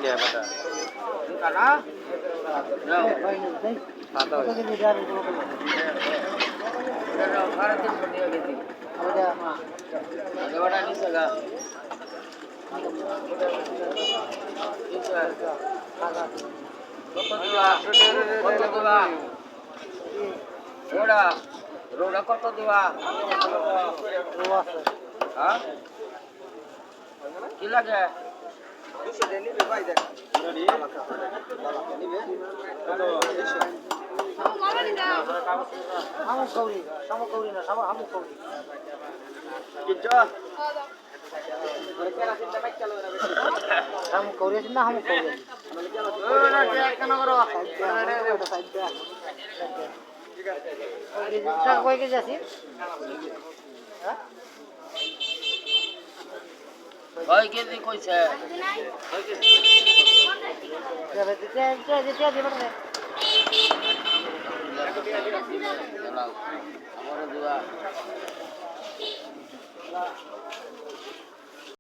নিয়ে কথা কানা নাও সাদা কত দিন দিদার এগুলো এটা সাড়ে 300 টাকা কেজি ওটা দেওয়াটা নিছে গা কত দিবা রোডা রোডা কত দিবা হ্যাঁ কি লাগে 200 দেনি রে ভাই দেখ নিবে হামু কৌরি না হামু কৌরি কিচ্ছ হামু কৌরি আছে না হামু কৌরি ও না কেন করো ঠিক আছে টাকা কয় কেজি আছে হ্যাঁ কয় কেজি কইছে কয় কেজি যাবে দিতে দিবা না আমারে দিবা